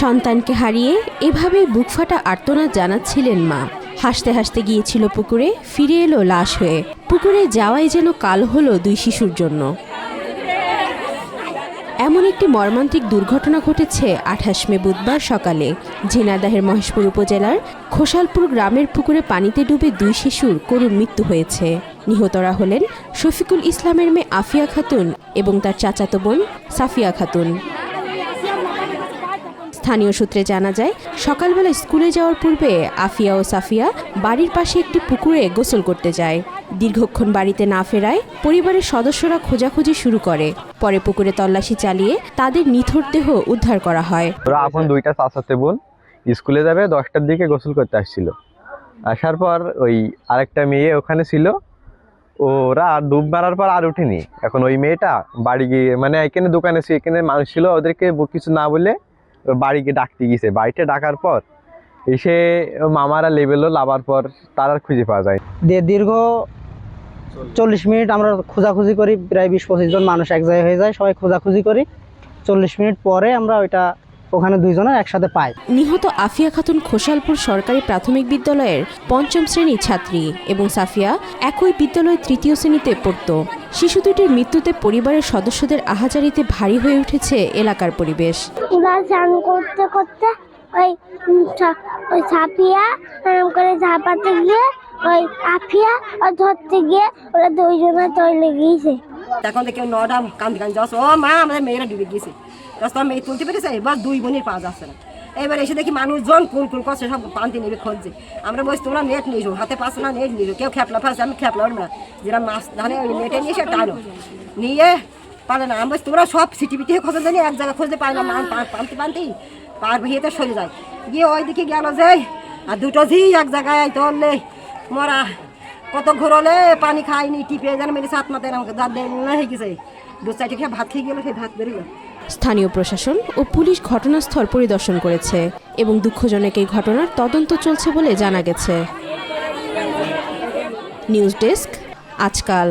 সন্তানকে হারিয়ে এভাবেই বুকফাটা আর্তনাদ জানাচ্ছিলেন মা। হাসতে হাসতে গিয়েছিল পুকুরে, ফিরে এলো লাশ হয়ে। পুকুরে যাওয়াই যেন কাল হলো দুই শিশুর জন্য। এমন একটি মর্মান্তিক দুর্ঘটনা ঘটেছে 28 মে বুধবার সকালে ঝিনাইদহের মহেশপুর উপজেলার খোসালপুর গ্রামের পুকুরে পানিতে ডুবে দুই শিশুর করুণ মৃত্যু হয়েছে। নিহতরা হলেন শফিকুল ইসলামের মেয়ে আফিয়া খাতুন এবং তার চাচাতো বোন সাফিয়া খাতুন। স্থানীয় সূত্রে জানা যায়, সকালবেলা স্কুলে যাওয়ার পূর্বে আফিয়া ও সাফিয়া বাড়ির পাশে একটি পুকুরে গোসল করতে যায়। দীর্ঘক্ষণ বাড়িতে না ফেরায় পরিবারের সদস্যরা খোঁজাখুঁজি শুরু করে। পরে পুকুরে তল্লাশি চালিয়ে তাদের নিথর দেহ উদ্ধার করা হয়। ওরা এখন দুইটা চাচাতো বোন স্কুলে যাবে, 10টার দিকে গোসল করতে আসছিল। আসার পর ওই আরেকটা মেয়ে ওখানে ছিল, ওরা ডুব মারার পর আর উঠেনি। এখন ওই মেয়েটা বাড়ি গিয়ে, মানে এখানে দোকানে ছিল, এখানে মানুষ ছিল, ওদেরকে কিছু না বলে বাড়ি গিয়ে ডাকতে গেছে। বাড়িতে ডাকার পর এসে মামারা লেবেলও লাভার পর তার আর খুঁজে পাওয়া যায়। দীর্ঘ 40 মিনিট আমরা খোঁজাখুঁজি করি, প্রায় 20-25 জন মানুষ এক জায়গায় হয়ে যায়, সবাই খোঁজাখুঁজি করি। 40 মিনিট পরে আমরা ওখানে দুইজনের একসাথে পাই। নিহত আফিয়া খাতুন খোসালপুর সরকারি প্রাথমিক বিদ্যালয়ের 5ম শ্রেণীর ছাত্রী এবং সাফিয়া একই বিদ্যালয়ের 3য় শ্রেণীতে পড়ত। শিশু দুটির মৃত্যুতে পরিবারের সদস্যদের আহাজারিতে ভারী হয়ে উঠেছে এলাকার পরিবেশ। ওরা চান করতে করতে ওই সাফিয়া করে ঝাপাতে গিয়ে ওই আফিয়া ধরতে গিয়ে ওরা দুইজনে তৈলে গিয়েছে। তখন কেউ নটা কান্দি যাচ্ছে, ও মা আমাদের মেয়েরা ডুবে গিয়েছে। তোমার মেয়ে তুলতে পেরেছে, এবার দুই বোনের পাওয়া যাচ্ছে না। এবার এসে দেখি মানুষজন কুল করছে, সব পান্তি নেবে খুঁজছে। আমরা বলছি তোমরা নেট নিয়েছো, হাতে পাচ্ছে না নেট নিয়েছো, কেউ খেপলা ফাঁসছে, আমি খেপলা না, যেটা মাছ ধানে ওই নেটে নিয়ে এসে টানো নিয়ে পারে না। আমরা তোমরা সব সিটিপিটি খোঁজা জানি, এক জায়গায় খুঁজতে পারে না, পান্তি পার ভিয়েতে সরে যায়। গিয়ে ওই দিকে গেল যে আর দুটো ঝি এক জায়গায় ধরলে মরা, কত ঘোরলে পানি খাইনি, টিপে যেন মেরে সাত মাথায় আমাকে দাঁত দেয় হয়ে গেছে। 2-4টি খেয়ে ভাত খেয়ে গেলো, সেই ভাত বেরিয়ে গেল। স্থানীয় প্রশাসন ও পুলিশ ঘটনাস্থল পরিদর্শন করেছে এবং দুঃখজনক এই ঘটনার তদন্ত চলছে বলে জানা গেছে। নিউজ ডেস্ক, আজকাল।